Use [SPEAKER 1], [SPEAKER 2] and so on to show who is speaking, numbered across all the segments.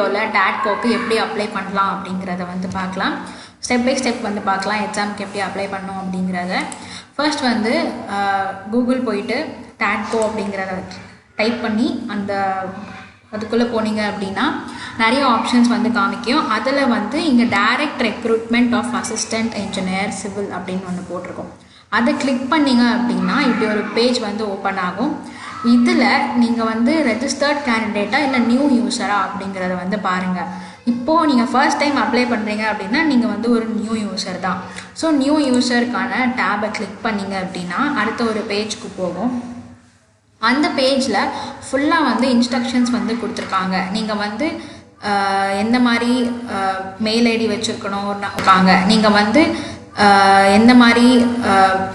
[SPEAKER 1] வீடியோவில் TAHDCOக்கு எப்படி அப்ளை பண்ணலாம் அப்படிங்கிறத வந்து பார்க்கலாம். ஸ்டெப் பை ஸ்டெப் வந்து பார்க்கலாம் எக்ஸாமுக்கு எப்படி அப்ளை பண்ணணும் அப்படிங்கிறத. ஃபர்ஸ்ட் வந்து கூகுள் போயிட்டு TAHDCO அப்படிங்கிறத டைப் பண்ணி அதுக்குள்ளே போனீங்க அப்படின்னா நிறைய ஆப்ஷன்ஸ் வந்து காமிக்கும். அதில் வந்து இங்கே direct recruitment of assistant engineer civil அப்படின்னு ஒன்று போட்டிருக்கோம். அதை கிளிக் பண்ணிங்க அப்படின்னா இப்படி ஒரு பேஜ் வந்து ஓப்பன் ஆகும். இதில் நீங்கள் வந்து ரெஜிஸ்டர்ட் கேண்டிடேட்டாக இல்லை நியூ யூஸரா அப்படிங்கிறத வந்து பாருங்கள். இப்போது நீங்கள் ஃபர்ஸ்ட் டைம் அப்ளை பண்ணுறீங்க அப்படின்னா நீங்கள் வந்து ஒரு நியூ யூஸர் தான். ஸோ நியூ யூஸருக்கான டேபை கிளிக் பண்ணிங்க அப்படின்னா அடுத்த ஒரு பேஜ்க்கு போகும். அந்த பேஜில் ஃபுல்லாக வந்து இன்ஸ்ட்ரக்ஷன்ஸ் வந்து கொடுத்துருக்காங்க. நீங்கள் வந்து எந்த மாதிரி மெயில் ஐடி வச்சுருக்கணும் நீங்கள் வந்து எந்த மாதிரி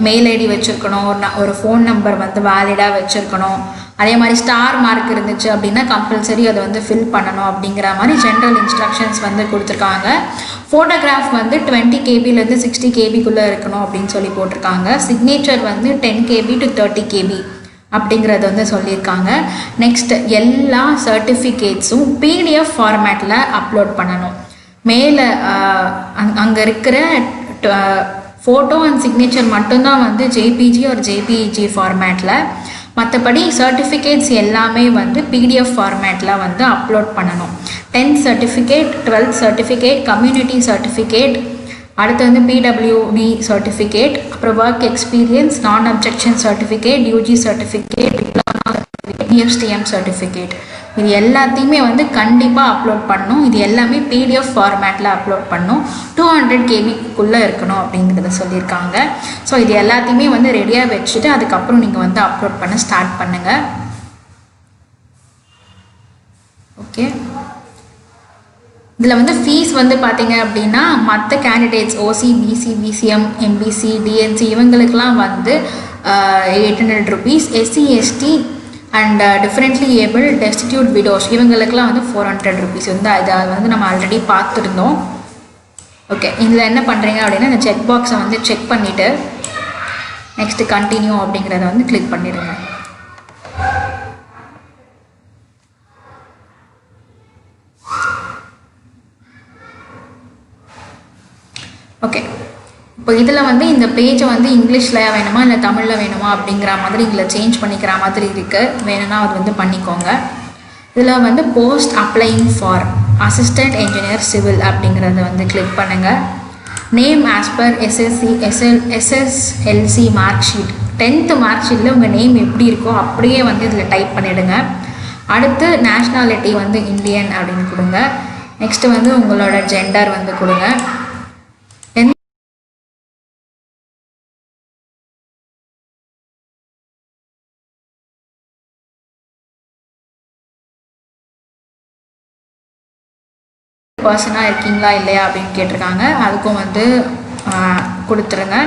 [SPEAKER 1] மெயில் ஐடி வச்சுருக்கணும், ஒரு ஃபோன் நம்பர் வந்து வேலிடாக வச்சுருக்கணும், அதே மாதிரி ஸ்டார் மார்க் இருந்துச்சு அப்படின்னா கம்பல்சரி அதை வந்து ஃபில் பண்ணணும் அப்படிங்கிற மாதிரி ஜென்ரல் இன்ஸ்ட்ரக்ஷன்ஸ் வந்து கொடுத்துருக்காங்க. ஃபோட்டோகிராஃப் வந்து 20 KBலேருந்து 60 KBக்குள்ளே இருக்கணும் அப்படின்னு சொல்லி போட்டிருக்காங்க. சிக்னேச்சர் வந்து 10 KB to 30 KB அப்படிங்கிறது வந்து சொல்லியிருக்காங்க. நெக்ஸ்ட் எல்லா சர்டிஃபிகேட்ஸும் PDF ஃபார்மேட்டில் அப்லோட் பண்ணணும். மேலே அங்கே இருக்கிற ஃபோட்டோ அண்ட் சிக்னேச்சர் மட்டும்தான் வந்து JPG ஒரு JPEG ஃபார்மேட்டில், மற்றபடி சர்டிஃபிகேட்ஸ் எல்லாமே வந்து PDF ஃபார்மேட்டில் வந்து அப்லோட் பண்ணணும். 10th certificate, 12th certificate, community certificate, அடுத்து வந்து PWD சர்டிஃபிகேட், அப்புறம் ஒர்க் எக்ஸ்பீரியன்ஸ், நான் objection certificate, UG certificate, diploma certificate, DFSTM certificate, இது எல்லாத்தையுமே வந்து கண்டிப்பாக அப்லோட் பண்ணணும். இது எல்லாமே PDF ஃபார்மேட்டில் அப்லோட் பண்ணணும். 200 KBக்குள்ளே இருக்கணும் அப்படிங்கிறத சொல்லியிருக்காங்க. ஸோ இது எல்லாத்தையுமே வந்து ரெடியாக வச்சுட்டு அதுக்கப்புறம் நீங்கள் வந்து அப்லோட் பண்ண ஸ்டார்ட் பண்ணுங்கள். ஓகே, இதில் வந்து ஃபீஸ் வந்து பார்த்தீங்க அப்படின்னா மற்ற candidates OC, BC, BCM, MBC, DNC இவங்களுக்கெல்லாம் வந்து 800 rupees, SC, ST and differently able, destitute widows இவங்களுக்கெல்லாம் வந்து 400 rupees வந்து அதை வந்து நம்ம ஆல்ரெடி பார்த்துருந்தோம். ஓகே, இதில் என்ன பண்ணுறீங்க அப்படின்னா இந்த செக் பாக்ஸை வந்து செக் பண்ணிவிட்டு நெக்ஸ்ட்டு கண்டினியூ அப்படிங்கிறத வந்து கிளிக் பண்ணிடுங்க. ஓகே, இப்போ இதில் வந்து இந்த பேஜை வந்து இங்கிலீஷில் வேணுமா இல்லை தமிழில் வேணுமா அப்படிங்கிற மாதிரி இதில் சேஞ்ச் பண்ணிக்கிற மாதிரி இருக்குது. வேணும்னா அது வந்து பண்ணிக்கோங்க. இதில் வந்து post அப்ளைங் for assistant engineer civil அப்படிங்கிறத வந்து கிளிக் பண்ணுங்கள். Name as per SSLC mark sheet, 10th mark ஷீட்டில் உங்கள் நேம் எப்படி இருக்கோ அப்படியே வந்து இதில் டைப் பண்ணிவிடுங்க. அடுத்து நேஷ்னாலிட்டி வந்து இந்தியன் அப்படின்னு கொடுங்க. நெக்ஸ்ட்டு வந்து உங்களோட ஜெண்டர் வந்து கொடுங்க. பர்சனாக இருக்கீங்களா இல்லையா அப்படின்னு கேட்டிருக்காங்க, அதுக்கும் வந்து கொடுத்துருங்க.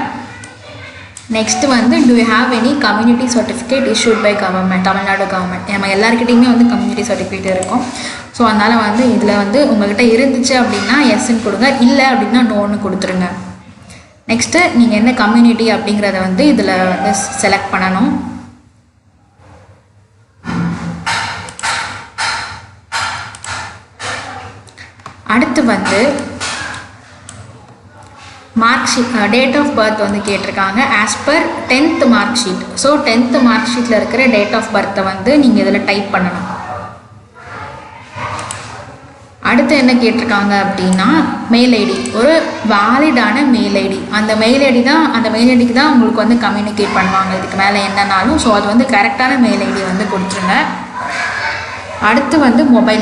[SPEAKER 1] நெக்ஸ்ட்டு வந்து do you have any community certificate issued by government, Tamil Nadu government. நம்ம எல்லாருக்கிட்டையுமே வந்து கம்யூனிட்டி சர்டிஃபிகேட் இருக்கும். ஸோ அதனால் வந்து இதில் வந்து உங்கள்கிட்ட இருந்துச்சு அப்படின்னா எஸ்ன்னு கொடுங்க, இல்லை அப்படின்னா நோன்னு கொடுத்துருங்க. நெக்ஸ்ட்டு நீங்கள் என்ன கம்யூனிட்டி அப்படிங்கிறத வந்து இதில் வந்து செலக்ட் பண்ணணும். அடுத்து வந்து mark sheet, date of birth வந்து கேட்டிருக்காங்க as per 10th mark sheet. So 10th mark ஷீட்டில் இருக்கிற டேட் ஆஃப் பர்த்தை வந்து நீங்கள் இதில் டைப் பண்ணணும். அடுத்து என்ன கேட்டிருக்காங்க அப்படின்னா மெயில் ஐடி, ஒரு வேலிடான மெயில் ஐடி. அந்த மெயில் ஐடிக்கு தான் உங்களுக்கு வந்து கம்யூனிகேட் பண்ணுவாங்க இதுக்கு மேலே என்னன்னாலும். ஸோ அது வந்து கரெக்டான மெயில் ஐடி வந்து கொடுத்துருங்க. அடுத்து வந்து மொபைல்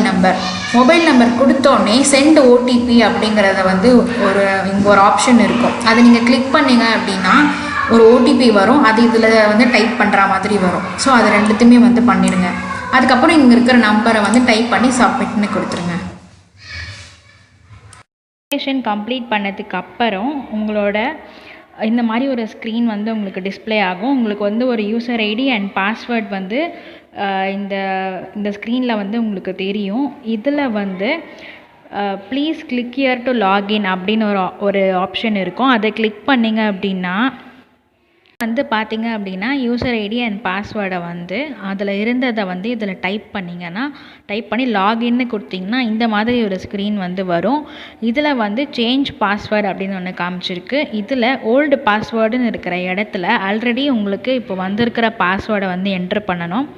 [SPEAKER 1] நம்பர் கொடுத்தோடனே சென்ட் OTP அப்படிங்கிறத வந்து இங்கே ஒரு ஆப்ஷன் இருக்கும். அதை நீங்கள் கிளிக் பண்ணிங்க அப்படின்னா ஒரு OTP வரும். அது இதில் வந்து டைப் பண்ணுற மாதிரி வரும். ஸோ அது ரெண்டுத்தையுமே வந்து பண்ணிடுங்க. அதுக்கப்புறம் இங்கே இருக்கிற நம்பரை வந்து டைப் பண்ணி சப்மிட்னு கொடுத்துருங்க. கம்ப்ளீட் பண்ணதுக்கு அப்புறம் உங்களோட இந்த மாதிரி ஒரு ஸ்க்ரீன் வந்து உங்களுக்கு டிஸ்பிளே ஆகும். உங்களுக்கு வந்து ஒரு யூசர் ஐடி அண்ட் பாஸ்வேர்ட் வந்து இந்த ஸ்க்ரீனில் வந்து உங்களுக்கு தெரியும். இதில் வந்து please click here to login அப்படின்னு ஒரு ஆப்ஷன் இருக்கும். அதை கிளிக் பண்ணிங்க அப்படின்னா வந்து பார்த்தீங்க அப்படின்னா யூசர் ஐடி அண்ட் பாஸ்வேர்டை வந்து அதில் இருந்ததை வந்து இதில் டைப் பண்ணிங்கன்னா டைப் பண்ணி லாகின்னு கொடுத்தீங்கன்னா இந்த மாதிரி ஒரு ஸ்க்ரீன் வந்து வரும். இதில் வந்து சேஞ்ச் பாஸ்வேர்டு அப்படின்னு ஒன்று காமிச்சிருக்கு. இதில் ஓல்டு பாஸ்வேர்டுன்னு இருக்கிற இடத்துல ஆல்ரெடி உங்களுக்கு இப்போ வந்திருக்கிற பாஸ்வேர்டை வந்து என்ட்ரு பண்ணணும்.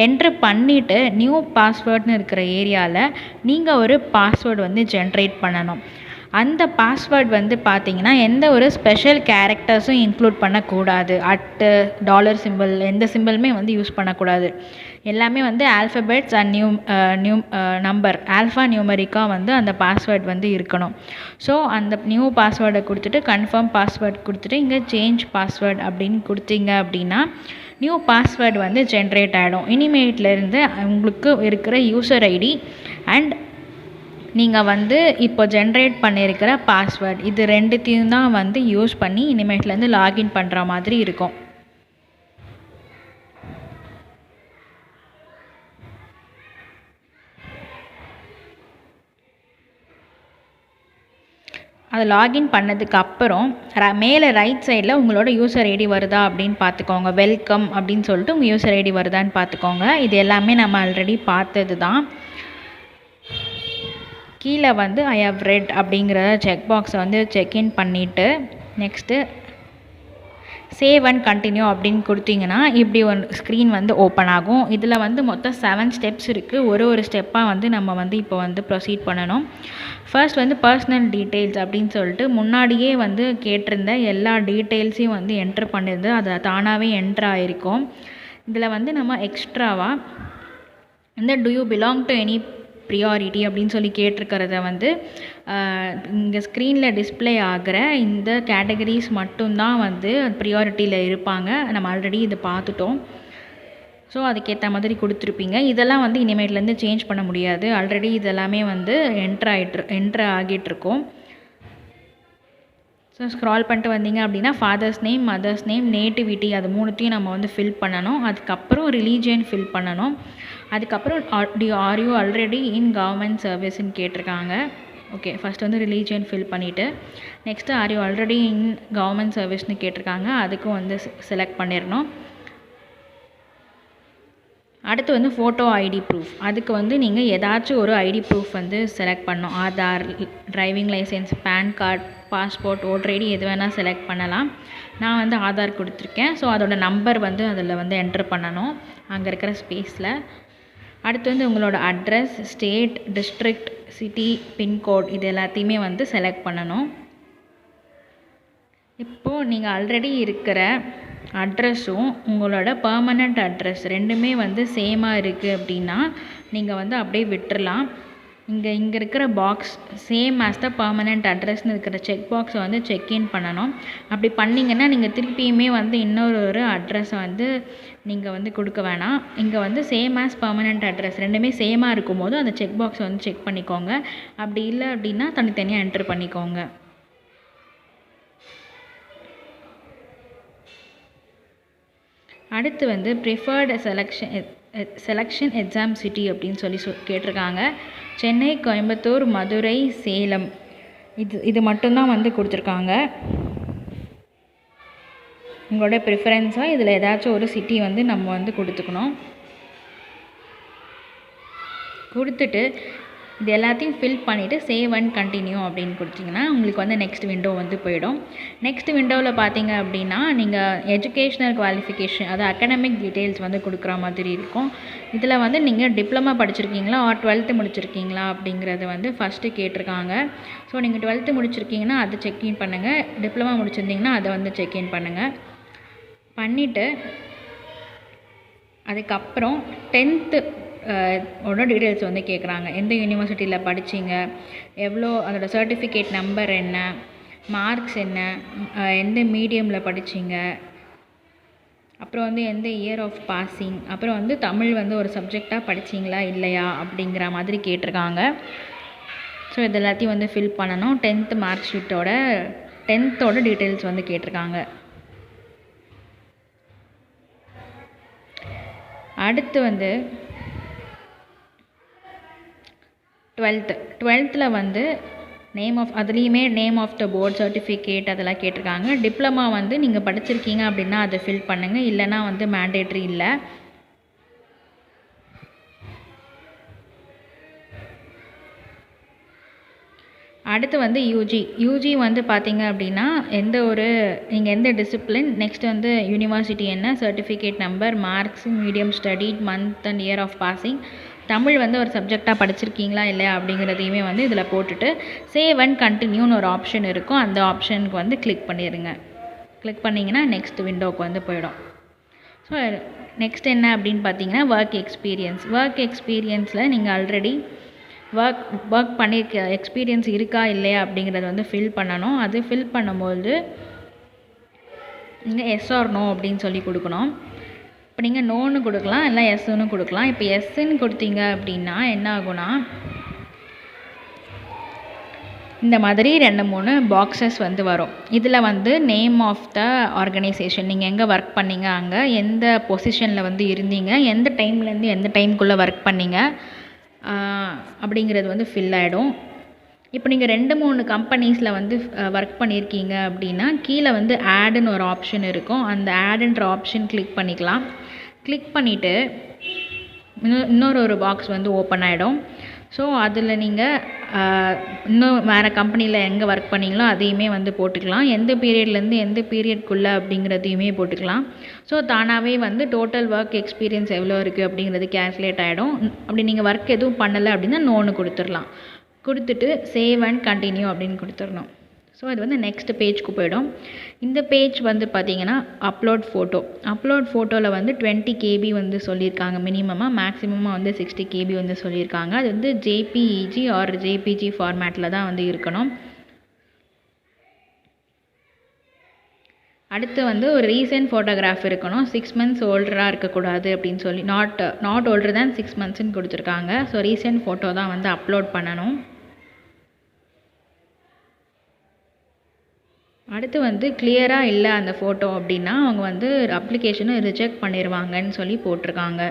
[SPEAKER 1] என்ட்ரு பண்ணிவிட்டு நியூ பாஸ்வேர்டுன்னு இருக்கிற ஏரியாவில் நீங்கள் ஒரு பாஸ்வேர்டு வந்து ஜென்ரேட் பண்ணணும். அந்த பாஸ்வேர்ட் வந்து பார்த்தீங்கன்னா எந்த ஒரு ஸ்பெஷல் கேரக்டர்ஸும் இன்க்ளூட் பண்ணக்கூடாது. டாலர் சிம்பிள் எந்த சிம்பிளுமே வந்து யூஸ் பண்ணக்கூடாது. எல்லாமே வந்து ஆல்ஃபபெட்ஸ் அண்ட் நம்பர் ஆல்ஃபா நியூமரிக்காக வந்து அந்த பாஸ்வேர்ட் வந்து இருக்கணும். ஸோ அந்த நியூ பாஸ்வேர்டை கொடுத்துட்டு கன்ஃபார்ம் பாஸ்வேர்ட் கொடுத்துட்டு இங்கே சேஞ்ச் பாஸ்வேர்ட் அப்படின்னு கொடுத்தீங்க அப்படின்னா நியூ பாஸ்வேர்டு வந்து ஜென்ரேட் ஆகிடும். இனிமேட்லேருந்து உங்களுக்கு இருக்கிற யூசர் ஐடி அண்ட் நீங்கள் வந்து இப்போ ஜென்ரேட் பண்ணியிருக்கிற பாஸ்வேர்ட் இது ரெண்டுத்தையும் தான் வந்து யூஸ் பண்ணி இனிமேட்லேருந்து லாகின் பண்ணுற மாதிரி இருக்கும். அதை லாகின் பண்ணதுக்கு அப்புறம் மேலே ரைட் சைடில் உங்களோட யூசர் ஐடி வருதா அப்படின்னு பார்த்துக்கோங்க. வெல்கம் அப்படின்னு சொல்லிட்டு உங்கள் யூசர் ஐடி வருதான்னு பார்த்துக்கோங்க. இது எல்லாமே நம்ம ஆல்ரெடி பார்த்தது தான். கீழே வந்து ஐ ஹவ் ரெட் அப்படிங்கிற செக் பாக்ஸை வந்து செக்இன் பண்ணிவிட்டு நெக்ஸ்ட்டு சேவ் அண்ட் கண்டினியூ அப்படின்னு கொடுத்தீங்கன்னா இப்படி ஒரு ஸ்க்ரீன் வந்து ஓப்பன் ஆகும். இதில் வந்து மொத்தம் 7 ஸ்டெப்ஸ் இருக்குது. ஒரு ஸ்டெப்பாக வந்து நம்ம வந்து இப்போ வந்து ப்ரொசீட் பண்ணணும். ஃபர்ஸ்ட் வந்து பர்சனல் டீட்டெயில்ஸ் அப்படின்னு சொல்லிட்டு முன்னாடியே வந்து கேட்டிருந்த எல்லா டீட்டெயில்ஸையும் வந்து என்ட்ரு பண்ணியிருந்து அது தானாகவே என்ட்ரு ஆகிருக்கும். இதில் வந்து நம்ம எக்ஸ்ட்ராவாக இந்த to you belong to any priority அப்படின்னு சொல்லி கேட்டிருக்கிறத வந்து இங்கே ஸ்க்ரீனில் டிஸ்பிளே ஆகிற இந்த கேட்டகரிஸ் மட்டும்தான் வந்து ப்ரியாரிட்டியில் இருப்பாங்க. நம்ம ஆல்ரெடி இதை பார்த்துட்டோம். ஸோ அதுக்கேற்ற மாதிரி கொடுத்துருப்பீங்க. இதெல்லாம் வந்து இனிமேட்லேருந்து சேஞ்ச் பண்ண முடியாது. ஆல்ரெடி இதெல்லாமே வந்து என்ட்ரு ஆகிட்டுருக்கோம். ஸோ ஸ்க்ரால் பண்ணிட்டு வந்தீங்க அப்படின்னா father's name, mothers name, nativity அது மூணுத்தையும் நம்ம வந்து ஃபில் பண்ணணும். அதுக்கப்புறம் ரிலீஜியன் ஃபில் பண்ணணும். அதுக்கப்புறம் are you already in government சர்வீஸ்ன்னு கேட்டிருக்காங்க. ஓகே, ஃபஸ்ட் வந்து ரிலீஜியன் ஃபில் பண்ணிவிட்டு next are you already in government சர்வீஸ்னு கேட்டிருக்காங்க. அதுக்கும் வந்து செலக்ட் பண்ணிடணும். அடுத்து வந்து ஃபோட்டோ ஐடி ப்ரூஃப். அதுக்கு வந்து நீங்கள் ஏதாச்சும் ஒரு ஐடி ப்ரூஃப் வந்து செலக்ட் பண்ணணும். Aadhaar, driving licence, PAN card, passport, voter ID எது வேணால் செலக்ட் பண்ணலாம். நான் வந்து ஆதார் கொடுத்துருக்கேன். ஸோ அதோட நம்பர் வந்து அதில் வந்து என்ட்ரு பண்ணணும் அங்கே இருக்கிற ஸ்பேஸில். அடுத்து வந்து உங்களோட address, state, district, city, pincode இது எல்லாத்தையுமே வந்து செலக்ட் பண்ணணும். இப்போது நீங்கள் ஆல்ரெடி இருக்கிற அட்ரஸும் உங்களோட பர்மனண்ட் அட்ரஸ் ரெண்டுமே வந்து சேமாக இருக்குது அப்படின்னா நீங்கள் வந்து அப்படியே விட்டுறலாம். இங்கே இருக்கிற box same as the permanent அட்ரஸ்னு இருக்கிற செக் பாக்ஸை வந்து செக்இன் பண்ணணும். அப்படி பண்ணிங்கன்னா நீங்கள் திருப்பியுமே வந்து இன்னொரு அட்ரஸை வந்து நீங்கள் வந்து கொடுக்க வேணாம். இங்கே வந்து சேம் ஆஸ் பர்மனண்ட் அட்ரஸ் ரெண்டுமே சேமாக இருக்கும்போது அந்த செக் பாக்ஸை வந்து செக் பண்ணிக்கோங்க. அப்படி இல்லை அப்படின்னா தனித்தனியாக என்ட்ரு பண்ணிக்கோங்க. அடுத்து வந்து ப்ரிஃபர்டு செலெக்ஷன் எக்ஸாம் சிட்டி அப்படின்னு சொல்லி கேட்டிருக்காங்க. சென்னை, கோயம்புத்தூர், மதுரை, சேலம் இது மட்டும்தான் வந்து கொடுத்துருக்காங்க. உங்களோட ப்ரிஃபரன்ஸாக இதில் ஏதாச்சும் ஒரு சிட்டி வந்து நம்ம வந்து கொடுத்துக்கணும். கொடுத்துட்டு இது எல்லாத்தையும் ஃபில் பண்ணிவிட்டு சேவ் அண்ட் கண்டினியூ அப்படின்னு கொடுத்தீங்கன்னா உங்களுக்கு வந்து நெக்ஸ்ட் விண்டோ வந்து போயிடும். நெக்ஸ்ட் விண்டோவில் பார்த்தீங்க அப்படின்னா நீங்கள் எஜுகேஷ்னல் குவாலிஃபிகேஷன் அதாவது அகடமிக் டீட்டெயில்ஸ் வந்து கொடுக்குற மாதிரி இருக்கும். இதில் வந்து நீங்கள் டிப்ளமா படிச்சிருக்கீங்களா ஆர் 12th முடிச்சிருக்கீங்களா அப்படிங்கிறத வந்து ஃபஸ்ட்டு கேட்டிருக்காங்க. ஸோ நீங்கள் 12th முடிச்சிருக்கீங்கன்னா அதை செக்இன் பண்ணுங்கள். டிப்ளமா முடிச்சிருந்தீங்கன்னா அதை வந்து செக்இன் பண்ணுங்கள். பண்ணிவிட்டு அதுக்கப்புறம் 10th ஓட டீட்டெயில்ஸ் வந்து கேட்குறாங்க. எந்த யூனிவர்சிட்டியில் படிச்சிங்க, எவ்வளோ அதோட சர்டிஃபிகேட் நம்பர் என்ன, மார்க்ஸ் என்ன, எந்த மீடியமில் படிச்சிங்க, அப்புறம் வந்து எந்த இயர் ஆஃப் பாஸிங், அப்புறம் வந்து தமிழ் வந்து ஒரு சப்ஜெக்டாக படிச்சிங்களா இல்லையா அப்படிங்கிற மாதிரி கேட்டிருக்காங்க. ஸோ இது எல்லாத்தையும் வந்து ஃபில் பண்ணணும். 10th மார்க் ஷீட்டோட 10th டீட்டெயில்ஸ் வந்து கேட்டிருக்காங்க. அடுத்து வந்து 12th வந்து அதுலேயுமே name of the board certificate அதெல்லாம் கேட்டிருக்காங்க. டிப்ளமா வந்து நீங்கள் படிச்சிருக்கீங்க அப்படின்னா அதை ஃபில் பண்ணுங்கள், இல்லைனா வந்து மேண்டேட்ரி இல்லை. அடுத்து வந்து யூஜி வந்து பார்த்தீங்க அப்படின்னா நீங்கள் எந்த டிசிப்ளின், நெக்ஸ்ட் வந்து யூனிவர்சிட்டி என்ன, certificate number, marks, medium studied, month and year of passing, Tamil வந்து ஒரு சப்ஜெக்டாக படிச்சிருக்கீங்களா இல்லையா அப்படிங்கிறதையுமே வந்து இதில் போட்டுட்டு சேவ் அண்ட் கண்டினியூன்னு ஒரு ஆப்ஷன் இருக்கும், அந்த ஆப்ஷனுக்கு வந்து கிளிக் பண்ணிடுங்க. கிளிக் பண்ணிங்கன்னா நெக்ஸ்ட் விண்டோவுக்கு வந்து போயிடும். ஸோ நெக்ஸ்ட் என்ன அப்படின்னு பார்த்தீங்கன்னா ஒர்க் எக்ஸ்பீரியன்ஸில் நீங்கள் ஆல்ரெடி ஒர்க் பண்ணியிருக்க எக்ஸ்பீரியன்ஸ் இருக்கா இல்லையா அப்படிங்கிறத வந்து ஃபில் பண்ணணும். அது ஃபில் பண்ணும்போது நீங்கள் எஸ் ஆர் நோ அப்படின்னு சொல்லி கொடுக்கணும். இப்போ நீங்கள் நோன்னு கொடுக்கலாம், இல்லை எஸ்ன்னு கொடுக்கலாம். இப்போ எஸ்ன்னு கொடுத்தீங்க அப்படின்னா என்ன ஆகும்னா இந்த மாதிரி 2-3 பாக்ஸஸ் வந்து வரும். இதில் வந்து நேம் ஆஃப் த ஆர்கனைசேஷன், நீங்கள் எங்கே ஒர்க் பண்ணீங்க, அங்கே எந்த பொசிஷனில் வந்து இருந்தீங்க, எந்த டைம்லேருந்து எந்த டைமுக்குள்ளே ஒர்க் பண்ணீங்க அப்படிங்கிறது வந்து ஃபில் ஆகிடும். இப்போ நீங்கள் 2-3 கம்பெனிஸில் வந்து ஒர்க் பண்ணியிருக்கீங்க அப்படின்னா கீழே வந்து ஆடுன்னு ஒரு ஆப்ஷன் இருக்கும், அந்த ஆடுன்ற ஆப்ஷன் கிளிக் பண்ணிக்கலாம். கிளிக் பண்ணிவிட்டு இன்னொரு பாக்ஸ் வந்து ஓப்பன் ஆகிடும். ஸோ அதில் நீங்கள் இன்னும் வேறு கம்பெனியில் எங்கே ஒர்க் பண்ணிங்களோ அதையுமே வந்து போட்டுக்கலாம், எந்த பீரியட்லேருந்து எந்த பீரியட்குள்ளே அப்படிங்கிறதையுமே போட்டுக்கலாம். ஸோ தானாகவே வந்து டோட்டல் ஒர்க் எக்ஸ்பீரியன்ஸ் எவ்வளோ இருக்குது அப்படிங்கிறது கேல்குலேட் ஆகிடும். அப்படி நீங்கள் ஒர்க் எதுவும் பண்ணலை அப்படின்னா நோன்னு கொடுத்துடலாம். கொடுத்துட்டு சேவ் அண்ட் கண்டினியூ அப்படின்னு கொடுத்துடணும். ஸோ இது வந்து நெக்ஸ்ட் பேஜ்க்கு போயிடும். இந்த பேஜ் வந்து பார்த்திங்கன்னா அப்லோட் ஃபோட்டோவில் வந்து 20 KB வந்து சொல்லியிருக்காங்க மினிமமாக, மேக்ஸிமமாக வந்து 60 KB வந்து சொல்லியிருக்காங்க. அது வந்து ஜேபிஇஜி ஆர் ஜேபிஜி ஃபார்மேட்டில் தான் வந்து இருக்கணும். அடுத்து வந்து ஒரு ரீசெண்ட் ஃபோட்டோகிராஃப் இருக்கணும், 6 months ஓல்டராக இருக்கக்கூடாது அப்படின்னு சொல்லி நாட் ஓல்டர் தேன் 6 monthsன்னு கொடுத்துருக்காங்க. ஸோ ரீசெண்ட் ஃபோட்டோ தான் வந்து அப்லோட் பண்ணணும். அடுத்து வந்து கிளியராக இல்லை அந்த ஃபோட்டோ அப்படின்னா அவங்க வந்து அப்ளிகேஷனை ரிஜெக்ட் பண்ணிடுவாங்கன்னு சொல்லி போட்டிருக்காங்க.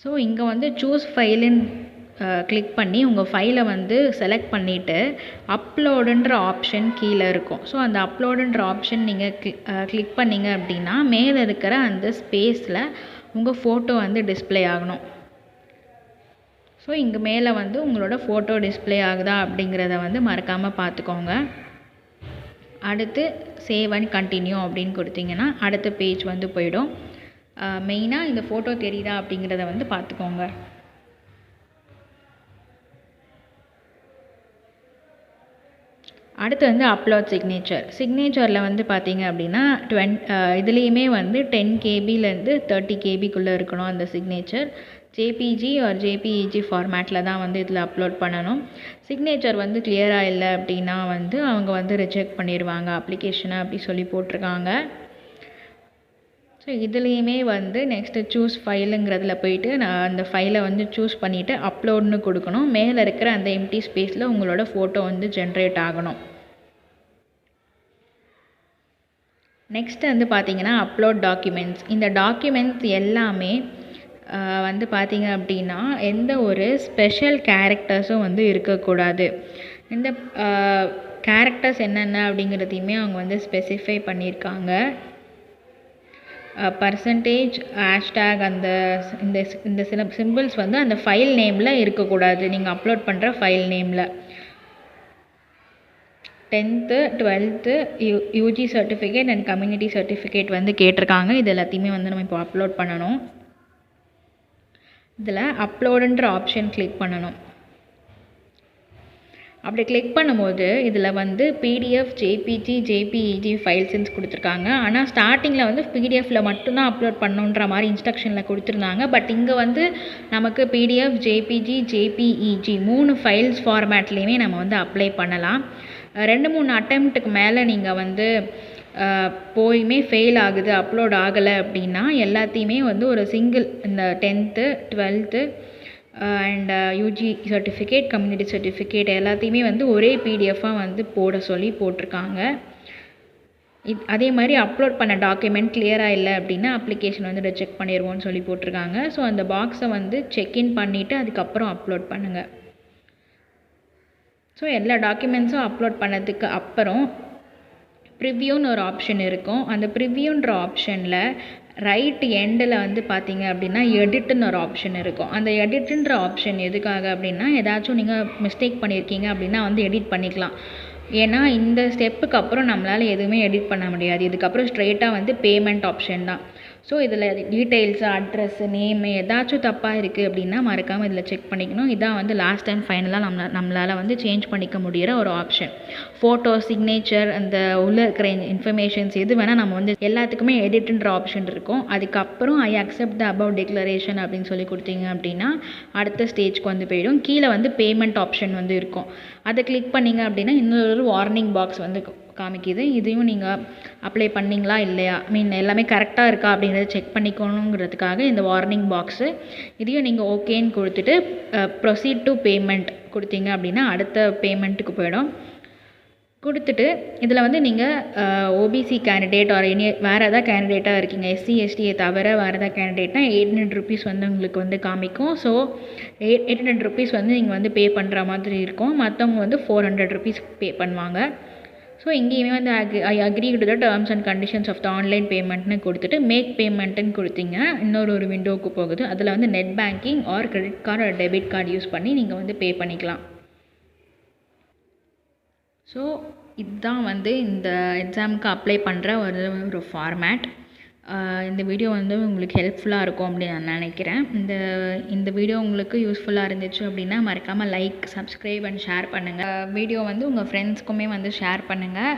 [SPEAKER 1] ஸோ இங்கே வந்து சூஸ் ஃபைலுன்னு கிளிக் பண்ணி உங்கள் ஃபைலை வந்து செலக்ட் பண்ணிவிட்டு அப்லோடுன்ற ஆப்ஷன் கீழே இருக்கும். ஸோ அந்த அப்லோடுன்ற ஆப்ஷன் நீங்கள் கிளிக் பண்ணிங்க அப்படின்னா மேலே இருக்கிற அந்த ஸ்பேஸில் உங்கள் ஃபோட்டோ வந்து டிஸ்பிளே ஆகணும். ஸோ இங்கே மேலே வந்து உங்களோட ஃபோட்டோ டிஸ்பிளே ஆகுதா அப்படிங்கிறத வந்து மறக்காமல் பார்த்துக்கோங்க. அடுத்து சேவ் அண்ட் கண்டினியூ அப்படின்னு கொடுத்தீங்கன்னா அடுத்த பேஜ் வந்து போயிடும். மெயினாக இந்த ஃபோட்டோ தெரியுதா அப்படிங்கிறத வந்து பார்த்துக்கோங்க. அடுத்து வந்து அப்லோட் சிக்னேச்சரில் வந்து பார்த்தீங்க அப்படின்னா இதுலேயுமே வந்து 10 KBலேருந்து 30 KBக்குள்ளே இருக்கணும் அந்த சிக்னேச்சர். ஜேபிஜி ஆர் ஜேபிஇஜி ஃபார்மேட்டில் தான் வந்து இதில் அப்லோட் பண்ணணும். சிக்னேச்சர் வந்து கிளியராக இல்லை அப்படின்னா வந்து அவங்க வந்து ரிஜெக்ட் பண்ணிடுவாங்க அப்ளிகேஷனை அப்படி சொல்லி போட்டிருக்காங்க. ஸோ இதுலேயுமே வந்து நெக்ஸ்ட்டு சூஸ் ஃபைலுங்கிறதுல போயிட்டு நான் அந்த ஃபைலை வந்து சூஸ் பண்ணிவிட்டு அப்லோட்னு கொடுக்கணும். மேலே இருக்கிற அந்த எம்டி ஸ்பேஸில் உங்களோட ஃபோட்டோ வந்து ஜென்ரேட் ஆகணும். நெக்ஸ்ட்டு வந்து பார்த்திங்கன்னா அப்லோட் டாக்குமெண்ட்ஸ். இந்த டாக்குமெண்ட்ஸ் எல்லாமே வந்து பார்த்திங்க அப்படின்னா எந்த ஒரு ஸ்பெஷல் கேரக்டர்ஸும் வந்து இருக்கக்கூடாது. இந்த கேரக்டர்ஸ் என்னென்ன அப்படிங்கிறதையுமே அவங்க வந்து ஸ்பெசிஃபை பண்ணியிருக்காங்க. பர்சன்டேஜ், ஹேஷ்டேக், இந்த சில சிம்பிள்ஸ் வந்து அந்த ஃபைல் நேமில் இருக்கக்கூடாது. நீங்கள் அப்லோட் பண்ணுற ஃபைல் நேமில் 10th 12th UG certificate and community certificate வந்து கேட்டிருக்காங்க. இது எல்லாத்தையுமே வந்து நம்ம இப்போ அப்லோட் பண்ணணும். இதில் அப்லோடுன்ற ஆப்ஷன் கிளிக் பண்ணணும். அப்படி கிளிக் பண்ணும்போது இதில் வந்து பிடிஎஃப், ஜேபிஜி, ஜேபிஇஜி ஃபைல்ஸ்ன்னு கொடுத்துருக்காங்க. ஆனால் ஸ்டார்டிங்கில் வந்து பிடிஎஃப்பில் மட்டும்தான் அப்லோட் பண்ணணுன்ற மாதிரி இன்ஸ்ட்ரக்ஷனில் கொடுத்துருந்தாங்க. பட் இங்கே வந்து நமக்கு பிடிஎஃப், ஜேபிஜி, ஜேபிஇஜி 3 ஃபைல்ஸ் ஃபார்மேட்லேயுமே நம்ம வந்து அப்ளை பண்ணலாம். 2-3 அட்டெம்ப்ட்டுக்கு மேலே நீங்கள் வந்து போயுமே ஃபெயில் ஆகுது, அப்லோட் ஆகலை அப்படின்னா எல்லாத்தையுமே வந்து ஒரு சிங்கிள் இந்த 10th 12th and UG certificate, community certificate எல்லாத்தையுமே வந்து ஒரே பிடிஎஃபாக வந்து போட சொல்லி போட்டிருக்காங்க. அதே மாதிரி அப்லோட் பண்ண டாக்குமெண்ட் கிளியராக இல்லை அப்படின்னா அப்ளிகேஷன் வந்து ரிஜெக்ட் பண்ணிடுவோன்னு சொல்லி போட்டிருக்காங்க. ஸோ அந்த பாக்ஸை வந்து செக்இன் பண்ணிவிட்டு அதுக்கப்புறம் அப்லோட் பண்ணுங்கள். ஸோ எல்லா டாக்குமெண்ட்ஸும் அப்லோட் பண்ணதுக்கு அப்புறம் ப்ரிவ்யூன்னு ஒரு ஆப்ஷன் இருக்கும். அந்த ப்ரிவ்யூன்ற ஆப்ஷனில் ரைட் எண்டில் வந்து பார்த்தீங்க அப்படின்னா எடிட்டுன்னு ஒரு ஆப்ஷன் இருக்கும். அந்த எடிட்டுன்ற ஆப்ஷன் எதுக்காக அப்படின்னா ஏதாச்சும் நீங்கள் மிஸ்டேக் பண்ணியிருக்கீங்க அப்படின்னா வந்து எடிட் பண்ணிக்கலாம். ஏன்னா இந்த ஸ்டெப்புக்கு அப்புறம் நம்மளால் எதுவுமே எடிட் பண்ண முடியாது. இதுக்கப்புறம் ஸ்ட்ரெயிட்டாக வந்து பேமெண்ட் ஆப்ஷன் தான். ஸோ இதில் டீட்டெயில்ஸு, அட்ரஸ்ஸு, நேமு ஏதாச்சும் தப்பாக இருக்குது அப்படின்னா மறக்காமல் இதில் செக் பண்ணிக்கணும். இதான் வந்து லாஸ்ட் அண்ட் ஃபைனலாக நம்மளால் வந்து சேஞ்ச் பண்ணிக்க முடிகிற ஒரு ஆப்ஷன். ஃபோட்டோ, சிக்னேச்சர், அந்த உள்ளே இருக்கிற இன்ஃபர்மேஷன்ஸ் எது வேணால் நம்ம வந்து எல்லாத்துக்குமே எடிட்டுன்ற ஆப்ஷன் இருக்கும். அதுக்கப்புறம் I accept the above declaration அப்படின்னு சொல்லி கொடுத்தீங்க அப்படின்னா அடுத்த ஸ்டேஜ்க்கு வந்து போயிடும். கீழே வந்து பேமெண்ட் ஆப்ஷன் வந்து இருக்கும். அதை கிளிக் பண்ணிங்க அப்படின்னா இன்னொரு வார்னிங் பாக்ஸ் வந்து காமிக்குது. இதையும் நீங்கள் அப்ளை பண்ணிங்களா இல்லையா, எல்லாமே கரெக்டாக இருக்கா அப்படிங்கிறத செக் பண்ணிக்கணுங்கிறதுக்காக இந்த வார்னிங் பாக்ஸு. இதையும் நீங்கள் ஓகேன்னு கொடுத்துட்டு ப்ரொசீட் டு பேமெண்ட் கொடுத்தீங்க அப்படின்னா அடுத்த பேமெண்ட்டுக்கு போயிடும். கொடுத்துட்டு இதில் வந்து நீங்கள் ஓபிசி கேண்டிடேட் ஆர் வேறு எதாவது கேண்டிடேட்டாக இருக்கீங்க, எஸ்சி எஸ்டியை தவிர வேறு எதாவது கேண்டிடேட்னா 800 ருபீஸ் வந்து உங்களுக்கு வந்து காமிக்கும். ஸோ 800 ருபீஸ் வந்து நீங்கள் வந்து பே பண்ணுற மாதிரி இருக்கும். மற்றவங்க வந்து 400 ருபீஸ் பே பண்ணுவாங்க. ஸோ இங்கேயுமே வந்து I agree to the terms and conditions of the online பேமெண்ட்னு கொடுத்துட்டு மேக் பேமெண்ட்டுன்னு கொடுத்தீங்க இன்னொரு விண்டோவுக்கு போகுது. அதில் வந்து net banking or credit card or debit card use பண்ணி நீங்கள் வந்து பே பண்ணிக்கலாம். ஸோ இதுதான் வந்து இந்த எக்ஸாமுக்கு அப்ளை பண்ணுற ஒரு ஃபார்மேட். இந்த வீடியோ வந்து உங்களுக்கு ஹெல்ப்ஃபுல்லாக இருக்கும் அப்படின்னு நான் நினைக்கிறேன். இந்த வீடியோ உங்களுக்கு யூஸ்ஃபுல்லாக இருந்துச்சு அப்படின்னா மறக்காமல் லைக், சப்ஸ்கிரைப் அண்ட் ஷேர் பண்ணுங்கள். வீடியோ வந்து உங்கள் ஃப்ரெண்ட்ஸ்க்குமே வந்து ஷேர் பண்ணுங்கள்.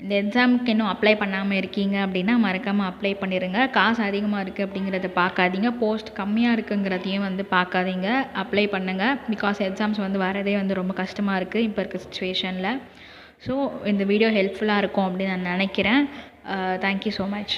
[SPEAKER 1] இந்த எக்ஸாமுக்கு இன்னும் அப்ளை பண்ணாமல் இருக்கீங்க அப்படின்னா மறக்காமல் அப்ளை பண்ணிடுங்க. காசு அதிகமாக இருக்குது அப்படிங்கிறத பார்க்காதீங்க, போஸ்ட் கம்மியாக இருக்குங்கிறதையும் வந்து பார்க்காதீங்க, அப்ளை பண்ணுங்கள். பிகாஸ் எக்ஸாம்ஸ் வந்து வரதே வந்து ரொம்ப கஷ்டமாக இருக்குது இப்போ இருக்க சுச்சுவேஷனில். ஸோ இந்த வீடியோ ஹெல்ப்ஃபுல்லாக இருக்கும் அப்படின்னு நான் நினைக்கிறேன். Thank you so much.